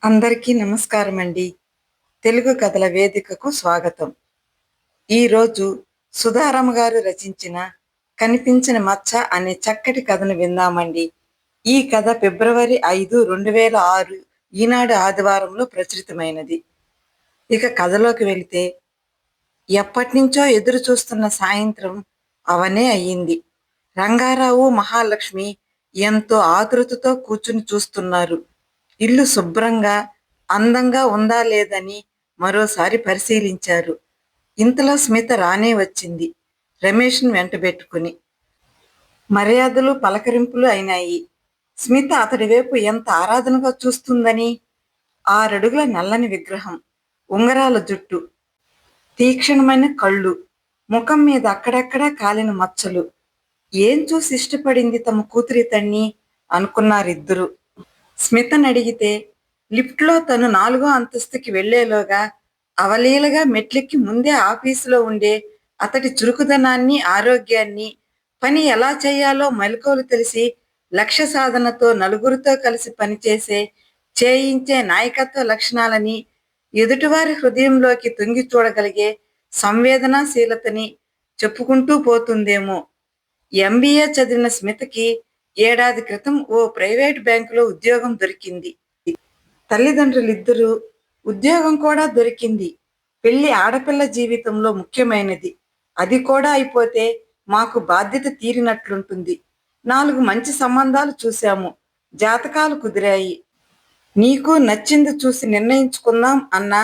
అందరికీ నమస్కారం అండి. తెలుగు కథల వేదికకు స్వాగతం. ఈరోజు సుధారామ గారు రచించిన కనిపించిన మచ్చ అనే చక్కటి కథను విందామండి. ఈ కథ ఫిబ్రవరి 5, 2006 ఈనాడు ఆదివారంలో ప్రచురితమైనది. ఇక కథలోకి వెళితే, ఎప్పటినుంచో ఎదురు చూస్తున్న సాయంత్రం అవనే అయ్యింది. రంగారావు, మహాలక్ష్మి ఎంతో ఆతృతతో కూర్చుని చూస్తున్నారు. ఇల్లు శుభ్రంగా, అందంగా ఉందా లేదని మరోసారి పరిశీలించారు. ఇంతలో స్మిత రానే వచ్చింది, రమేష్ను వెంటబెట్టుకుని. మర్యాదలు, పలకరింపులు అయినాయి. స్మిత అతడి వైపు ఎంత ఆరాధనగా చూస్తుందని. 6 అడుగుల నల్లని విగ్రహం, ఉంగరాల జుట్టు, తీక్షణమైన కళ్ళు, ముఖం మీద అక్కడక్కడా కాలిన మచ్చలు. ఏం చూసి ఇష్టపడింది తమ కూతురితన్ని అనుకున్నారిద్దరూ. స్మితనడిగితే లిఫ్ట్లో తను 4వ అంతస్తుకి వెళ్లేలోగా అవలీలగా మెట్లెక్కి ముందే ఆఫీసులో ఉండే అతడి చురుకుదనాన్ని, ఆరోగ్యాన్ని, పని ఎలా చేయాలో మెలకువలు తెలిసి లక్ష్య సాధనతో నలుగురితో కలిసి పనిచేసే, చేయించే నాయకత్వ లక్షణాలని, ఎదుటివారి హృదయంలోకి తొంగి చూడగలిగే సంవేదనాశీలతని చెప్పుకుంటూ పోతుందేమో. ఎంబీఏ చదివిన స్మితకి ఏడాది క్రితం ఓ ప్రైవేట్ బ్యాంకులో ఉద్యోగం దొరికింది. తల్లిదండ్రులిద్దరూ ఉద్యోగం కూడా దొరికింది. పెళ్లి ఆడపిల్ల జీవితంలో ముఖ్యమైనది. అది కూడా అయిపోతే మాకు బాధ్యత తీరినట్లుంటుంది. 4 మంచి సంబంధాలు చూశాము. జాతకాలు కుదిరాయి. నీకు నచ్చింది చూసి నిర్ణయించుకుందాం అన్న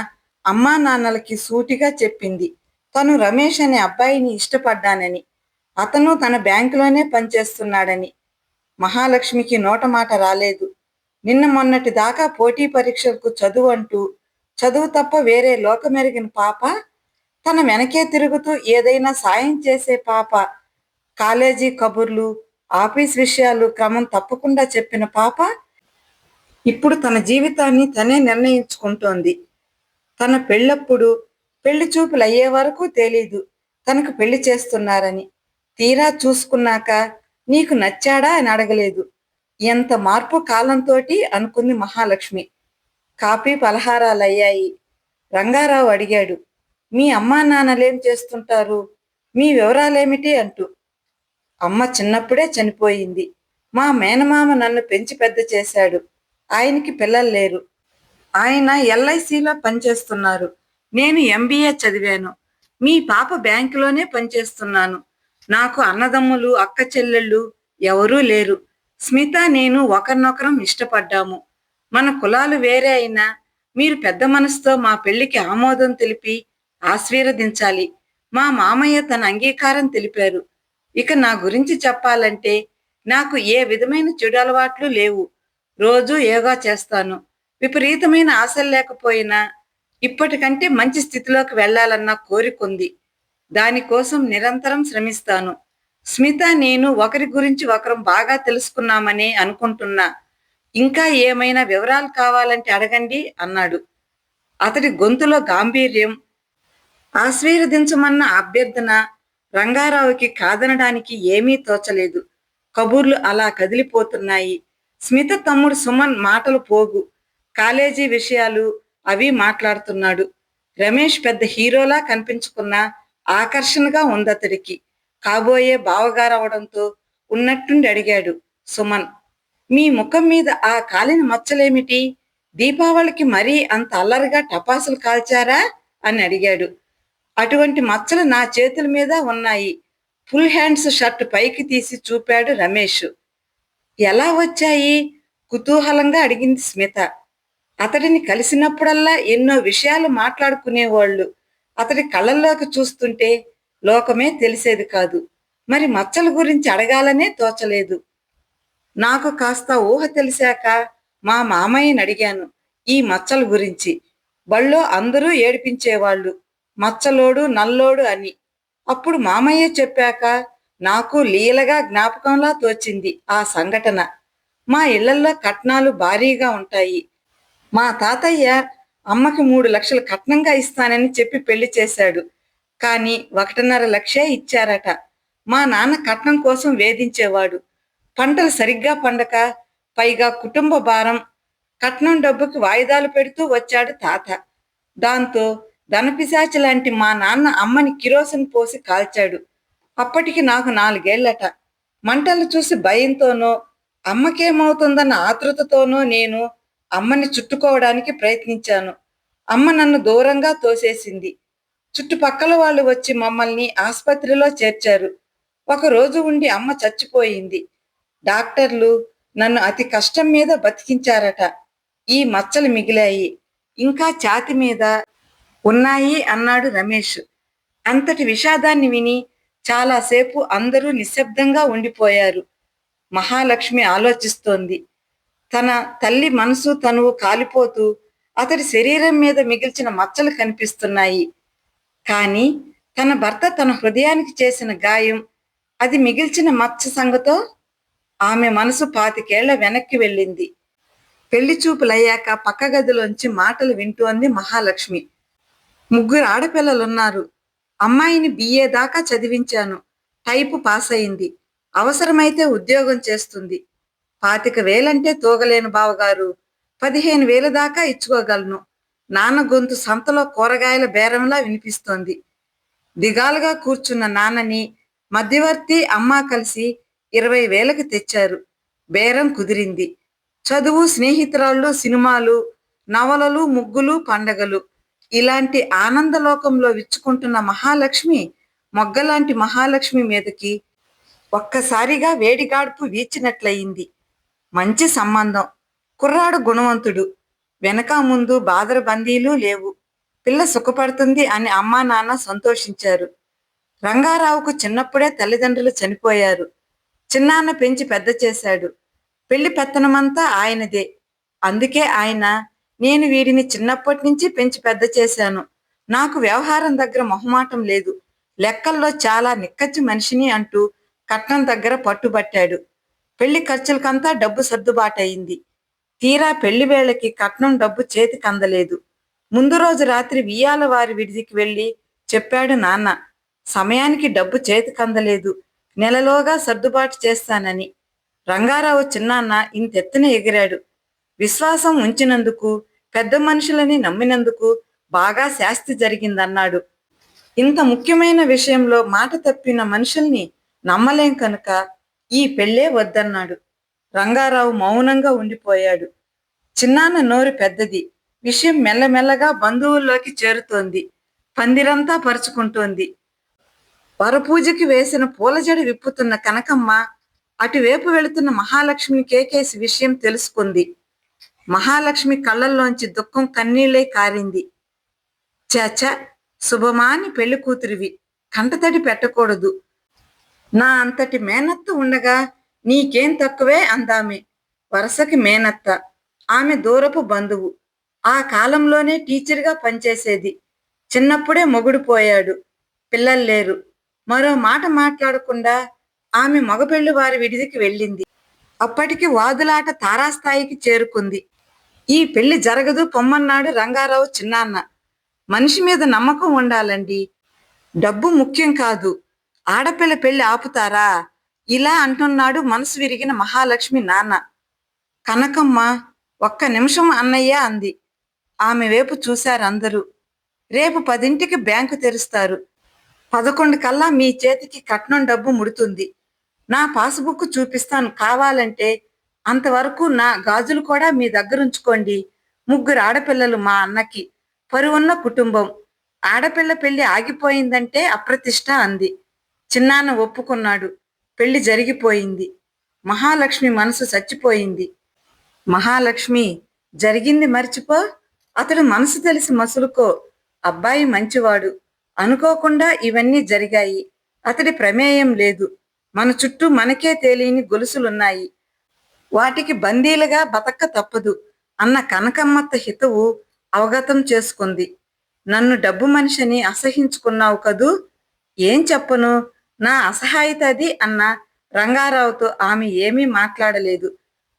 అమ్మా నాన్నలకి సూటిగా చెప్పింది. తను రమేష్ అనే అబ్బాయిని ఇష్టపడ్డానని, అతను తన బ్యాంకులోనే పనిచేస్తున్నాడని. మహాలక్ష్మికి నోట మాట రాలేదు. నిన్న మొన్నటి దాకా పోటీ పరీక్షలకు చదువు అంటూ, చదువు తప్ప వేరే లోకమెరిగిన పాప, తన వెనకే తిరుగుతూ ఏదైనా సాయం చేసే పాప, కాలేజీ కబుర్లు, ఆఫీస్ విషయాలు క్రమం తప్పకుండా చెప్పిన పాప, ఇప్పుడు తన జీవితాన్ని తనే నిర్ణయించుకుంటోంది. తన పెళ్ళప్పుడు పెళ్లి చూపులు అయ్యే వరకు తెలీదు తనకు పెళ్లి చేస్తున్నారని. తీరా చూసుకున్నాక నీకు నచ్చాడా అని అడగలేదు. ఎంత మార్పు కాలంతోటి అనుకుంది మహాలక్ష్మి. కాఫీ పలహారాలయ్యాయి. రంగారావు అడిగాడు, మీ అమ్మా నాన్నలేం చేస్తుంటారు, మీ వివరాలేమిటి అంటూ. అమ్మ చిన్నప్పుడే చనిపోయింది. మా మేనమామ నన్ను పెంచి పెద్ద చేశాడు. ఆయనకి పిల్లలు లేరు. ఆయన ఎల్ఐసిలో పనిచేస్తున్నారు. నేను ఎంబీఏ చదివాను. మీ పాప బ్యాంకులోనే పనిచేస్తున్నాను. నాకు అన్నదమ్ములు, అక్క చెల్లెళ్ళు ఎవరూ లేరు. స్మిత నేను ఒకరినొకరం ఇష్టపడ్డాము. మన కులాలు వేరే అయినా మీరు పెద్ద మనసుతో మా పెళ్లికి ఆమోదం తెలిపి ఆశీర్వదించాలి. మా మామయ్య తన అంగీకారం తెలిపారు. ఇక నా గురించి చెప్పాలంటే నాకు ఏ విధమైన చెడు అలవాట్లు లేవు. రోజు యోగా చేస్తాను. విపరీతమైన ఆశలు లేకపోయినా ఇప్పటికంటే మంచి స్థితిలోకి వెళ్లాలన్న కోరికుంది. దానికోసం నిరంతరం శ్రమిస్తాను. స్మిత నేను ఒకరి గురించి ఒకరం బాగా తెలుసుకున్నామని అనుకుంటున్నా. ఇంకా ఏమైనా వివరాలు కావాలంటే అడగండి అన్నాడు. అతడి గొంతులో గాంభీర్యం, ఆశీర్వదించమన్న అభ్యర్థన రంగారావుకి కాదనడానికి ఏమీ తోచలేదు. కబుర్లు అలా కదిలిపోతున్నాయి. స్మిత తమ్ముడు సుమన్ మాటలు పోగు. కాలేజీ విషయాలు అవి మాట్లాడుతున్నాడు. రమేష్ పెద్ద హీరోలా కనిపించుకున్నా ఆకర్షణగా ఉందతడికి. కాబోయే బావగారవడంతో ఉన్నట్టుండి అడిగాడు సుమన్, మీ ముఖం మీద ఆ కాలిన మచ్చలేమిటి? దీపావళికి మరీ అంత అల్లరిగా టపాసులు కాల్చారా అని అడిగాడు. అటువంటి మచ్చలు నా చేతుల మీద ఉన్నాయి. ఫుల్ హ్యాండ్స్ షర్ట్ పైకి తీసి చూపాడు రమేష్. ఎలా వచ్చాయి? కుతూహలంగా అడిగింది స్మిత. అతడిని కలిసినప్పుడల్లా ఎన్నో విషయాలు మాట్లాడుకునేవాళ్ళు. అతడి కళ్ళల్లోకి చూస్తుంటే లోకమే తెలిసేది కాదు. మరి మచ్చల గురించి అడగాలనే తోచలేదు. నాకు కాస్త ఊహ తెలిసాక మా మామయ్యని అడిగాను ఈ మచ్చల గురించి. బళ్ళో అందరూ ఏడిపించేవాళ్ళు, మచ్చలోడు నల్లోడు అని. అప్పుడు మామయ్య చెప్పాక నాకు లీలగా జ్ఞాపకంలా తోచింది ఆ సంఘటన. మా ఇళ్లల్లో కట్నాలు భారీగా ఉంటాయి. మా తాతయ్య అమ్మకి 3 లక్షలు కట్నంగా ఇస్తానని చెప్పి పెళ్లి చేశాడు. కానీ 1.5 లక్షే ఇచ్చారట. మా నాన్న కట్నం కోసం వేధించేవాడు. పంటలు సరిగ్గా పండక, పైగా కుటుంబ భారం, కట్నం డబ్బుకి వాయిదాలు పెడుతూ వచ్చాడు తాత. దాంతో ధనపిశాచి లాంటి మా నాన్న అమ్మని కిరోసిన్ పోసి కాల్చాడు. అప్పటికి నాకు 4 ఏళ్లట. మంటలు చూసి భయంతోనో, అమ్మకేమవుతుందన్న ఆతృతతోనో నేను అమ్మని చుట్టుకోవడానికి ప్రయత్నించాను. అమ్మ నన్ను దూరంగా తోసేసింది. చుట్టుపక్కల వాళ్ళు వచ్చి మమ్మల్ని ఆస్పత్రిలో చేర్చారు. ఒకరోజు ఉండి అమ్మ చచ్చిపోయింది. డాక్టర్లు నన్ను అతి కష్టం మీద బతికించారట. ఈ మచ్చలు మిగిలాయి. ఇంకా ఛాతి మీద ఉన్నాయి అన్నాడు రమేష్. అంతటి విషాదాన్ని విని చాలాసేపు అందరూ నిశ్శబ్దంగా ఉండిపోయారు. మహాలక్ష్మి ఆలోచిస్తోంది. తన తల్లి మనసు తనువు కాలిపోతూ అతడి శరీరం మీద మిగిల్చిన మచ్చలు కనిపిస్తున్నాయి. కానీ తన భర్త తన హృదయానికి చేసిన గాయం, అది మిగిల్చిన మచ్చ సంగతో ఆమె మనసు 25 ఏళ్ల వెనక్కి వెళ్ళింది. పెళ్లి చూపులయ్యాక పక్క గదిలోంచి మాటలు వింటోంది మహాలక్ష్మి. 3 ఆడపిల్లలున్నారు. అమ్మాయిని BA దాకా చదివించాను. టైపు పాస్ అయింది. అవసరమైతే ఉద్యోగం చేస్తుంది. 25,000 తూగలేను బావగారు. 15,000 దాకా ఇచ్చుకోగలను. నాన్న గొంతు సంతలో కూరగాయల బేరంలా వినిపిస్తోంది. దిగాలుగా కూర్చున్న నాన్నని మధ్యవర్తి అమ్మ కలిసి 20,000కి తెచ్చారు. బేరం కుదిరింది. చదువు, స్నేహితురాళ్ళు, సినిమాలు, నవలలు, ముగ్గులు, పండగలు, ఇలాంటి ఆనందలోకంలో విచ్చుకుంటున్న మహాలక్ష్మి, మొగ్గలాంటి మహాలక్ష్మి మీదకి ఒక్కసారిగా వేడిగాడ్పు వీచినట్లయింది. మంచి సంబంధం. కుర్రాడు గుణవంతుడు. వెనక ముందు బాదర బందీలు లేవు. పిల్ల సుఖపడుతుంది అని అమ్మా నాన్న సంతోషించారు. రంగారావుకు చిన్నప్పుడే తల్లిదండ్రులు చనిపోయారు. చిన్నాన్న పెంచి పెద్ద చేశాడు. పెళ్లి పెత్తనమంతా ఆయనదే. అందుకే ఆయన, నేను వీడిని చిన్నప్పటి నుంచి పెంచి పెద్ద చేశాను. నాకు వ్యవహారం దగ్గర మొహమాటం లేదు. లెక్కల్లో చాలా నిక్కచ్చి మనిషిని అంటూ కట్నం దగ్గర పట్టుబట్టాడు. పెళ్లి ఖర్చులకంతా డబ్బు సర్దుబాటయింది. తీరా పెళ్లి వేళకి కట్నం డబ్బు చేతికి అందలేదు. ముందు రోజు రాత్రి వియ్యాల వారి విడిదికి వెళ్ళి చెప్పాడు నాన్న, సమయానికి డబ్బు చేతికి అందలేదు, నెలలోగా సర్దుబాటు చేస్తానని. రంగారావు చిన్నాన్న ఇంతెత్తున ఎగిరాడు. విశ్వాసం ఉంచినందుకు, పెద్ద మనుషులని నమ్మినందుకు బాగా శాస్తి జరిగిందన్నాడు. ఇంత ముఖ్యమైన విషయంలో మాట తప్పిన మనుషుల్ని నమ్మలేం కనుక ఈ పెళ్ళే వద్దన్నాడు. రంగారావు మౌనంగా ఉండిపోయాడు. చిన్నాన్న నోరు పెద్దది. విషయం మెల్లమెల్లగా బంధువుల్లోకి చేరుతోంది. పందిరంతా పరుచుకుంటోంది. వరపూజకి వేసిన పూలజడ విప్పుతున్న కనకమ్మ అటువైపు వెళుతున్న మహాలక్ష్మిని కేకేసి విషయం తెలుసుకుంది. మహాలక్ష్మి కళ్ళల్లోంచి దుఃఖం కన్నీళ్ళై కారింది. చాచా, శుభమాని పెళ్లి కూతురివి, కంటతడి పెట్టకూడదు. నా అంతటి మేనత్త ఉండగా నీకేం తక్కువే అందామె. వరసకి మేనత్త. ఆమె దూరపు బంధువు. ఆ కాలంలోనే టీచర్గా పనిచేసేది. చిన్నప్పుడే మొగుడు పోయాడు. పిల్లలు లేరు. మరో మాట మాట్లాడకుండా ఆమె మగపెళ్లి వారి విడిదికి వెళ్ళింది. అప్పటికి వాదులాట తారాస్థాయికి చేరుకుంది. ఈ పెళ్లి జరగదు పొమ్మన్నాడు రంగారావు చిన్నాన్న. మనిషి మీద నమ్మకం ఉండాలండి. డబ్బు ముఖ్యం కాదు. ఆడపిల్ల పెళ్లి ఆపుతారా? ఇలా అంటున్నాడు మనసు విరిగిన మహాలక్ష్మి నాన్న. కనకమ్మ, ఒక్క నిమిషం అన్నయ్య అంది. ఆమె వైపు చూశారందరూ. రేపు 10ంటికి బ్యాంకు తెరుస్తారు. 11 కల్లా మీ చేతికి కట్నం డబ్బు ముడుతుంది. నా పాస్బుక్ చూపిస్తాను కావాలంటే. అంతవరకు నా గాజులు కూడా మీ దగ్గరుంచుకోండి. 3 ఆడపిల్లలు మా అన్నకి. పరువున్న కుటుంబం. ఆడపిల్ల పెళ్లి ఆగిపోయిందంటే అప్రతిష్ట అంది. చిన్నాన్న ఒప్పుకున్నాడు. పెళ్లి జరిగిపోయింది. మహాలక్ష్మి మనసు చచ్చిపోయింది. మహాలక్ష్మి, జరిగింది మర్చిపో. అతడు మనసు తెలిసి మసులుకో. అబ్బాయి మంచివాడు. అనుకోకుండా ఇవన్నీ జరిగాయి. అతడి ప్రమేయం లేదు. మన చుట్టూ మనకే తెలియని గొలుసులున్నాయి. వాటికి బందీలుగా బతక్క తప్పదు అన్న కనకమ్మత్త హితవు అవగతం చేసుకుంది. నన్ను డబ్బు మనిషిని అసహించుకున్నావు కదూ. ఏం చెప్పను, నా అసహాయత అది అన్న రంగారావుతో ఆమె ఏమీ మాట్లాడలేదు.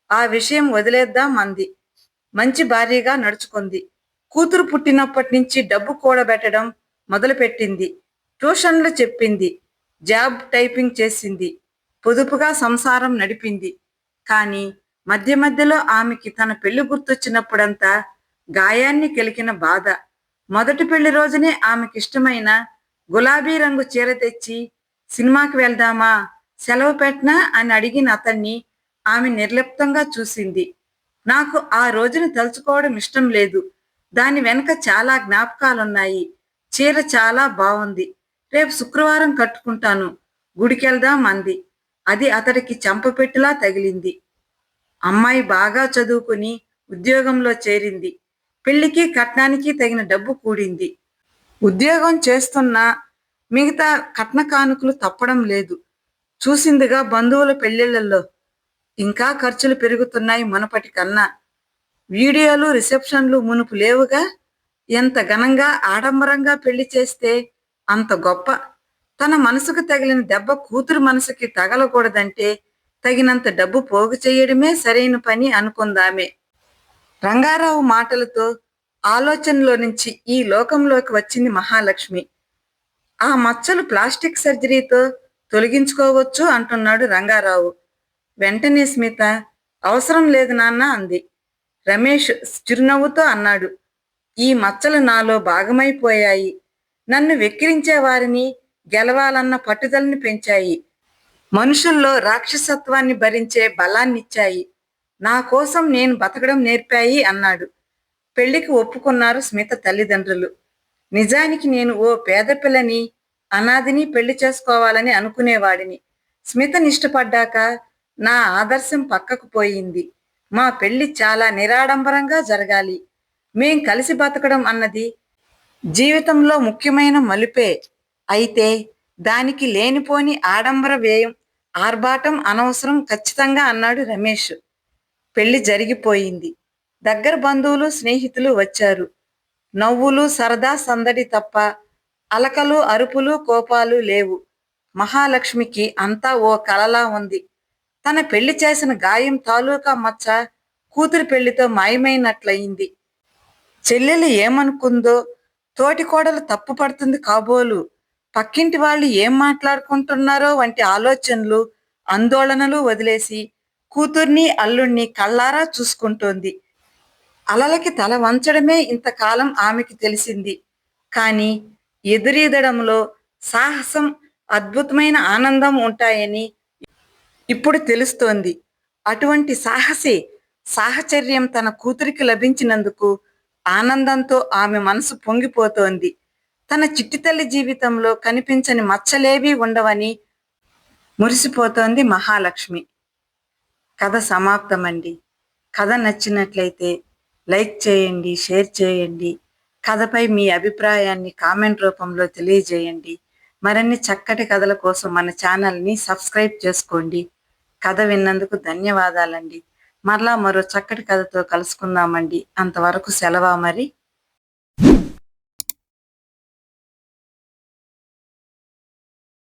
ఆ విషయం వదిలేద్దాం అంది. మంచి భార్యగా నడుచుకుంది. కూతురు పుట్టినప్పటి నుంచి డబ్బు కూడబెట్టడం మొదలుపెట్టింది. ట్యూషన్లు చెప్పింది. జాబ్ టైపింగ్ చేసింది. పొదుపుగా సంసారం నడిపింది. కానీ మధ్య మధ్యలో ఆమెకి తన పెళ్లి గుర్తొచ్చినప్పుడంతా గాయాన్ని కెలికిన బాధ. మొదటి పెళ్లి రోజునే ఆమెకిష్టమైన గులాబీ రంగు చీర తెచ్చి సినిమాకి వెళ్దామా, సెలవు పెట్టనా అని అడిగిన అతన్ని ఆమె నిర్లిప్తంగా చూసింది. నాకు ఆ రోజును తలుచుకోవడం ఇష్టం లేదు. దాని వెనక చాలా జ్ఞాపకాలున్నాయి. చీర చాలా బావుంది. రేపు శుక్రవారం కట్టుకుంటాను. గుడికెళ్దాం అంది. అది అతడికి చెంపపెట్టులా తగిలింది. అమ్మాయి బాగా చదువుకుని ఉద్యోగంలో చేరింది. పెళ్లికి కట్నానికి తగిన డబ్బు కూడింది. ఉద్యోగం చేస్తున్నా మిగతా కట్న కానుకలు తప్పడం లేదు. చూసిందిగా బంధువుల పెళ్లిళ్లలో. ఇంకా ఖర్చులు పెరుగుతున్నాయి మునపటి కన్నా. వీడియోలు, రిసెప్షన్లు మునుపు లేవుగా. ఎంత ఘనంగా ఆడంబరంగా పెళ్లి చేస్తే అంత గొప్ప. తన మనసుకు తగిలిన దెబ్బ కూతురు మనసుకి తగలకూడదంటే తగినంత డబ్బు పోగు చేయడమే సరైన పని అనుకుందామే. రంగారావు మాటలతో ఆలోచనలో నుంచి ఈ లోకంలోకి వచ్చింది మహాలక్ష్మి. ఆ మచ్చలు ప్లాస్టిక్ సర్జరీతో తొలగించుకోవచ్చు అంటున్నాడు రంగారావు. వెంటనే స్మిత, అవసరం లేదు నాన్న అంది. రమేష్ చిరునవ్వుతో అన్నాడు, ఈ మచ్చలు నాలో భాగమైపోయాయి. నన్ను వెక్కిరించే వారిని గెలవాలన్న పట్టుదలని పెంచాయి. మనుషుల్లో రాక్షసత్వాన్ని భరించే బలాన్నిచ్చాయి. నా కోసం నేను బతకడం నేర్పాయి అన్నాడు. పెళ్లికి ఒప్పుకున్నారు స్మిత తల్లిదండ్రులు. నిజానికి నేను ఓ పేద పిల్లని, అనాథిని పెళ్లి చేసుకోవాలని అనుకునేవాడిని. స్మితని ఇష్టపడ్డాక నా ఆదర్శం పక్కకు పోయింది. మా పెళ్లి చాలా నిరాడంబరంగా జరగాలి. మేం కలిసి బతకడం అన్నది జీవితంలో ముఖ్యమైన మలుపే. అయితే దానికి లేనిపోని ఆడంబర వ్యయం, ఆర్భాటం అనవసరం ఖచ్చితంగా అన్నాడు రమేష్. పెళ్లి జరిగిపోయింది. దగ్గర బంధువులు, స్నేహితులు వచ్చారు. నవ్వులు, సరదా, సందడి తప్ప అలకలు, అరుపులు, కోపాలు లేవు. మహాలక్ష్మికి అంతా ఓ కలలా ఉంది. తన పెళ్లి చేసిన గాయం తాలూకా మచ్చ కూతురి పెళ్లితో మాయమైనట్లయింది. చెల్లెలు ఏమనుకుందో, తోటికోడలు తప్పు పడుతుంది కాబోలు, పక్కింటి వాళ్ళు ఏం మాట్లాడుకుంటున్నారో వంటి ఆలోచనలు, ఆందోళనలు వదిలేసి కూతుర్ని, అల్లుణ్ణి కళ్ళారా చూసుకుంటోంది. అలలకి తల వంచడమే ఇంతకాలం ఆమెకి తెలిసింది. కాని ఎదురీదడంలో సాహసం, అద్భుతమైన ఆనందం ఉంటాయని ఇప్పుడు తెలుస్తోంది. అటువంటి సాహచర్యం తన కూతురికి లభించినందుకు ఆనందంతో ఆమె మనసు పొంగిపోతోంది. తన చిట్టి తల్లి జీవితంలో కనిపించని మచ్చలేవీ ఉండవని మురిసిపోతోంది మహాలక్ష్మి. కథ సమాప్తమండి. కథ నచ్చినట్లయితే లైక్ చేయండి, షేర్ చేయండి. కథపై మీ అభిప్రాయాన్ని కామెంట్ రూపంలో తెలియజేయండి. మరిన్ని చక్కటి కథల కోసం మన ఛానల్ని సబ్స్క్రైబ్ చేసుకోండి. కథ విన్నందుకు ధన్యవాదాలండి. మరలా మరో చక్కటి కథతో కలుసుకుందామండి. అంతవరకు సెలవా మరి.